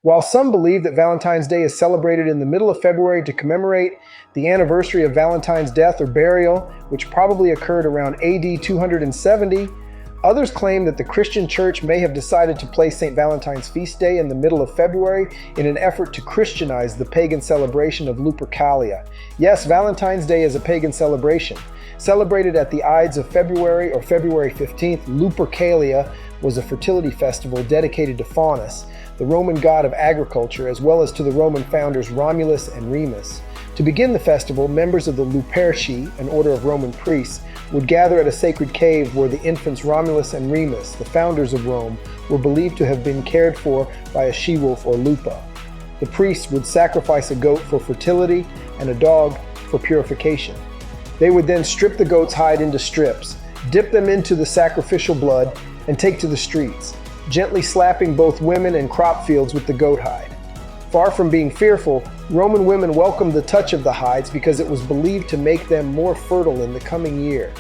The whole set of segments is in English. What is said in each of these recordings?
While some believe that Valentine's Day is celebrated in the middle of February to commemorate the anniversary of Valentine's death or burial, which probably occurred around AD 270, others claim that the Christian Church may have decided to place St. Valentine's feast day in the middle of February in an effort to Christianize the pagan celebration of Lupercalia. Yes, Valentine's Day is a pagan celebration. Celebrated at the Ides of February or February 15th, Lupercalia was a fertility festival dedicated to Faunus, the Roman god of agriculture, as well as to the Roman founders Romulus and Remus. To begin the festival, members of the Luperci, an order of Roman priests, would gather at a sacred cave where the infants Romulus and Remus, the founders of Rome, were believed to have been cared for by a she-wolf or lupa. The priests would sacrifice a goat for fertility and a dog for purification. They would then strip the goat's hide into strips, dip them into the sacrificial blood, and take to the streets, gently slapping both women and crop fields with the goat hide. Far from being fearful, Roman women welcomed the touch of the hides because it was believed to make them more fertile in the coming year.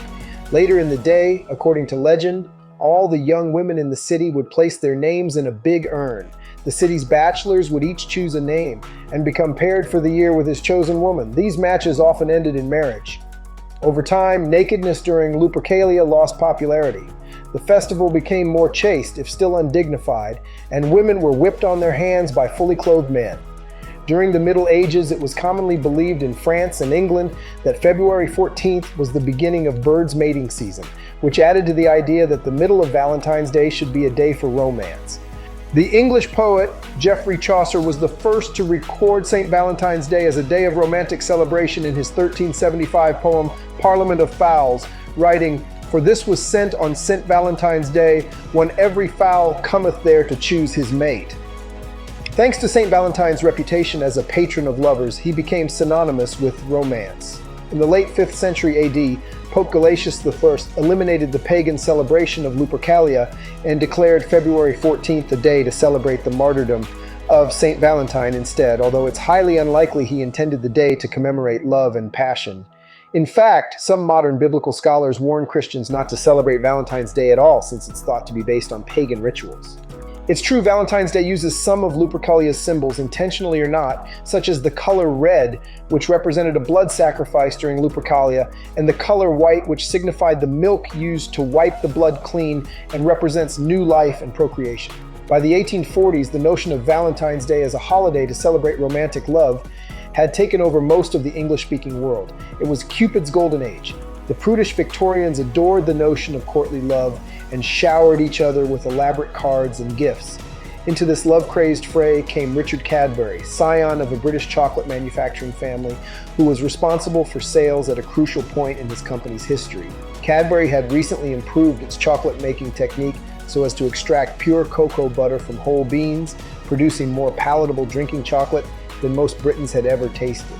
Later in the day, according to legend, all the young women in the city would place their names in a big urn. The city's bachelors would each choose a name and become paired for the year with his chosen woman. These matches often ended in marriage. Over time, nakedness during Lupercalia lost popularity. The festival became more chaste, if still undignified, and women were whipped on their hands by fully clothed men. During the Middle Ages, it was commonly believed in France and England that February 14th was the beginning of birds' mating season, which added to the idea that the middle of Valentine's Day should be a day for romance. The English poet Geoffrey Chaucer was the first to record St. Valentine's Day as a day of romantic celebration in his 1375 poem Parliament of Fowls, writing, "For this was sent on St. Valentine's Day, when every fowl cometh there to choose his mate." Thanks to St. Valentine's reputation as a patron of lovers, he became synonymous with romance. In the late 5th century AD, Pope Gelasius I eliminated the pagan celebration of Lupercalia and declared February 14th a day to celebrate the martyrdom of St. Valentine instead, although it's highly unlikely he intended the day to commemorate love and passion. In fact, some modern biblical scholars warn Christians not to celebrate Valentine's Day at all, since it's thought to be based on pagan rituals. It's true Valentine's Day uses some of Lupercalia's symbols, intentionally or not, such as the color red, which represented a blood sacrifice during Lupercalia, and the color white, which signified the milk used to wipe the blood clean and represents new life and procreation. By the 1840s, the notion of Valentine's Day as a holiday to celebrate romantic love had taken over most of the English-speaking world. It was Cupid's golden age. The prudish Victorians adored the notion of courtly love and showered each other with elaborate cards and gifts. Into this love-crazed fray came Richard Cadbury, scion of a British chocolate manufacturing family who was responsible for sales at a crucial point in his company's history. Cadbury had recently improved its chocolate-making technique so as to extract pure cocoa butter from whole beans, producing more palatable drinking chocolate than most Britons had ever tasted.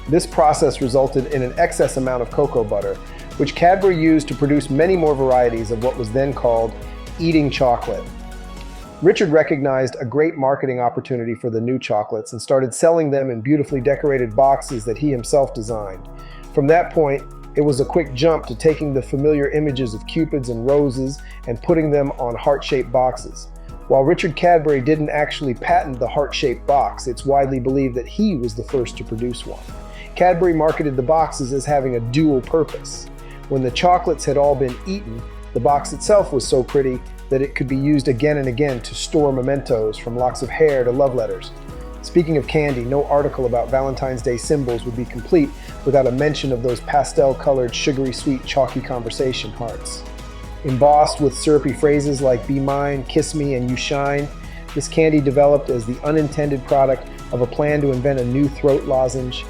This process resulted in an excess amount of cocoa butter, which Cadbury used to produce many more varieties of what was then called eating chocolate. Richard recognized a great marketing opportunity for the new chocolates and started selling them in beautifully decorated boxes that he himself designed. From that point, it was a quick jump to taking the familiar images of cupids and roses and putting them on heart-shaped boxes. While Richard Cadbury didn't actually patent the heart-shaped box, it's widely believed that he was the first to produce one. Cadbury marketed the boxes as having a dual purpose. When the chocolates had all been eaten, the box itself was so pretty that it could be used again and again to store mementos, from locks of hair to love letters. Speaking of candy, no article about Valentine's Day symbols would be complete without a mention of those pastel-colored, sugary sweet, chalky conversation hearts. Embossed with syrupy phrases like "be mine," "kiss me," and "you shine," this candy developed as the unintended product of a plan to invent a new throat lozenge.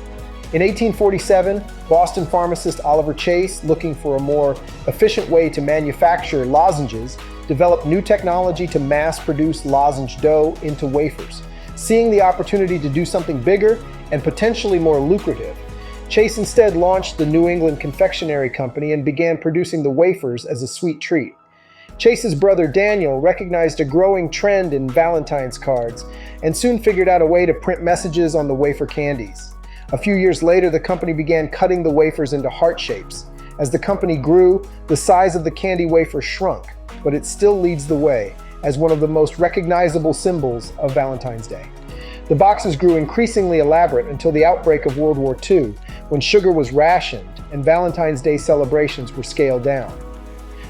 In 1847, Boston pharmacist Oliver Chase, looking for a more efficient way to manufacture lozenges, developed new technology to mass-produce lozenge dough into wafers. Seeing the opportunity to do something bigger and potentially more lucrative, Chase instead launched the New England Confectionery Company and began producing the wafers as a sweet treat. Chase's brother Daniel recognized a growing trend in Valentine's cards and soon figured out a way to print messages on the wafer candies. A few years later, the company began cutting the wafers into heart shapes. As the company grew, the size of the candy wafer shrunk, but it still leads the way. as one of the most recognizable symbols of Valentine's Day. The boxes grew increasingly elaborate until the outbreak of World War II, when sugar was rationed and Valentine's Day celebrations were scaled down.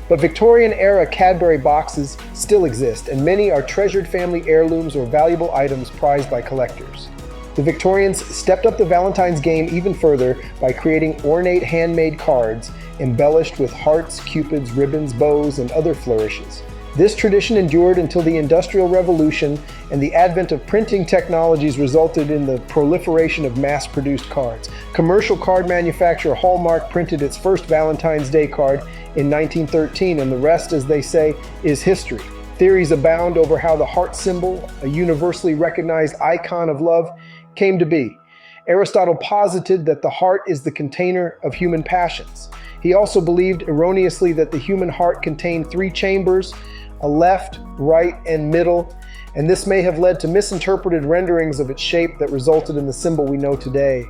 But Victorian-era Cadbury boxes still exist, and many are treasured family heirlooms or valuable items prized by collectors. The Victorians stepped up the Valentine's game even further by creating ornate handmade cards embellished with hearts, cupids, ribbons, bows, and other flourishes. This tradition endured until the Industrial Revolution, and the advent of printing technologies resulted in the proliferation of mass-produced cards. Commercial card manufacturer Hallmark printed its first Valentine's Day card in 1913, and the rest, as they say, is history. Theories abound over how the heart symbol, a universally recognized icon of love, came to be. Aristotle posited that the heart is the container of human passions. He also believed erroneously that the human heart contained three chambers, a left, right, and middle, and this may have led to misinterpreted renderings of its shape that resulted in the symbol we know today.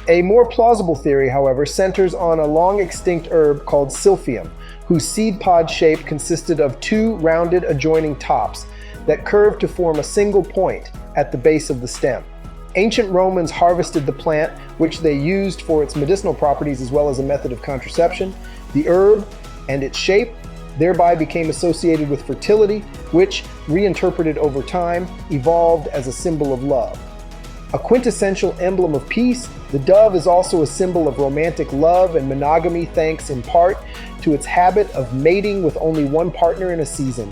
A more plausible theory, however, centers on a long-extinct herb called silphium, whose seed pod shape consisted of two rounded adjoining tops that curved to form a single point at the base of the stem. Ancient Romans harvested the plant, which they used for its medicinal properties as well as a method of contraception. The herb and its shape thereby became associated with fertility, which, reinterpreted over time, evolved as a symbol of love. A quintessential emblem of peace, the dove is also a symbol of romantic love and monogamy, thanks in part to its habit of mating with only one partner in a season.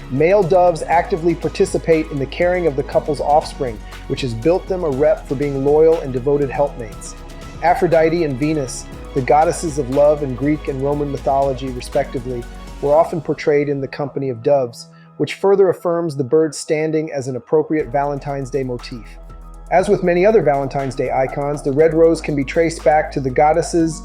Male doves actively participate in the caring of the couple's offspring, which has built them a rep for being loyal and devoted helpmates. Aphrodite and Venus, the goddesses of love in Greek and Roman mythology, respectively, were often portrayed in the company of doves, which further affirms the bird's standing as an appropriate Valentine's Day motif. As with many other Valentine's Day icons, the red rose can be traced back to the goddesses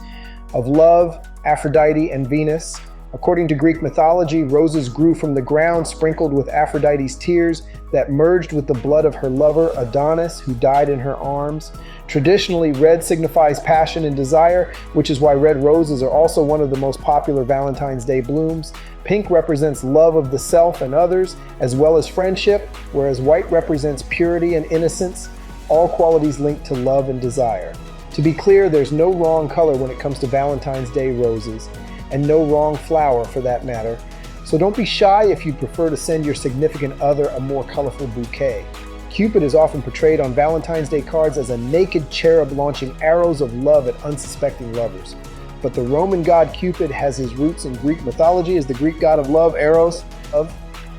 of love, Aphrodite and Venus. According to Greek mythology, roses grew from the ground sprinkled with Aphrodite's tears that merged with the blood of her lover Adonis, who died in her arms. Traditionally, red signifies passion and desire, which is why red roses are also one of the most popular Valentine's Day blooms. Pink represents love of the self and others, as well as friendship, whereas white represents purity and innocence, all qualities linked to love and desire. To be clear, there's no wrong color when it comes to Valentine's Day roses, and no wrong flower for that matter. So don't be shy if you prefer to send your significant other a more colorful bouquet. Cupid is often portrayed on Valentine's Day cards as a naked cherub launching arrows of love at unsuspecting lovers. But the Roman god Cupid has his roots in Greek mythology as the Greek god of love, Eros.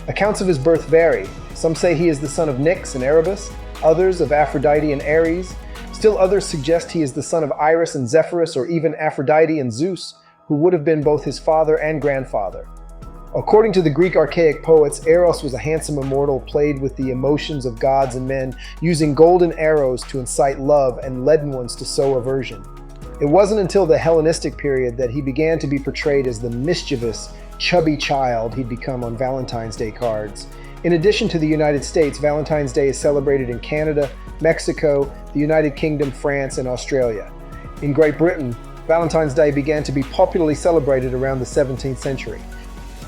Accounts of his birth vary. Some say he is the son of Nyx and Erebus, others of Aphrodite and Ares. Still others suggest he is the son of Iris and Zephyrus, or even Aphrodite and Zeus, who would have been both his father and grandfather. According to the Greek archaic poets, Eros was a handsome immortal played with the emotions of gods and men, using golden arrows to incite love and leaden ones to sow aversion. It wasn't until the Hellenistic period that he began to be portrayed as the mischievous, chubby child he'd become on Valentine's Day cards. In addition to the United States, Valentine's Day is celebrated in Canada, Mexico, the United Kingdom, France, and Australia. In Great Britain, Valentine's Day began to be popularly celebrated around the 17th century.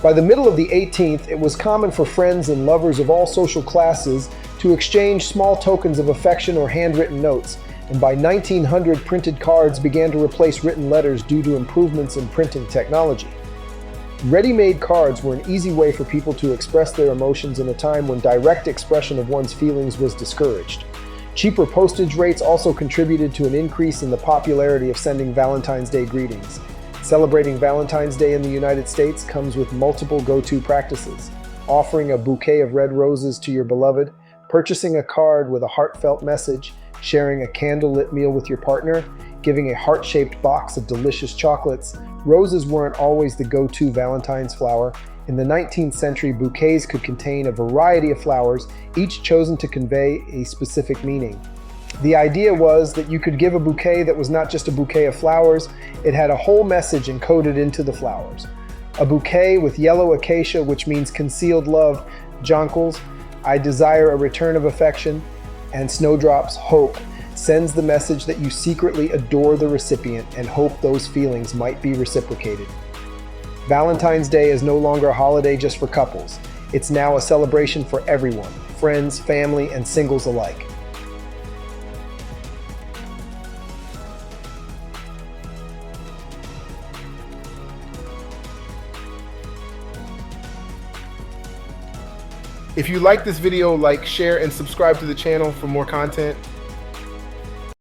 By the middle of the 18th, it was common for friends and lovers of all social classes to exchange small tokens of affection or handwritten notes, and by 1900, printed cards began to replace written letters due to improvements in printing technology. Ready-made cards were an easy way for people to express their emotions in a time when direct expression of one's feelings was discouraged. Cheaper postage rates also contributed to an increase in the popularity of sending Valentine's Day greetings. Celebrating Valentine's Day in the United States comes with multiple go-to practices: offering a bouquet of red roses to your beloved, purchasing a card with a heartfelt message, sharing a candlelit meal with your partner, giving a heart-shaped box of delicious chocolates. Roses weren't always the go-to Valentine's flower. In the 19th century, bouquets could contain a variety of flowers, each chosen to convey a specific meaning. The idea was that you could give a bouquet that was not just a bouquet of flowers, it had a whole message encoded into the flowers. A bouquet with yellow acacia, which means concealed love, jonquils, I desire a return of affection, and snowdrops, hope, sends the message that you secretly adore the recipient and hope those feelings might be reciprocated. Valentine's Day is no longer a holiday just for couples. It's now a celebration for everyone, friends, family, and singles alike. If you like this video, like, share, and subscribe to the channel for more content.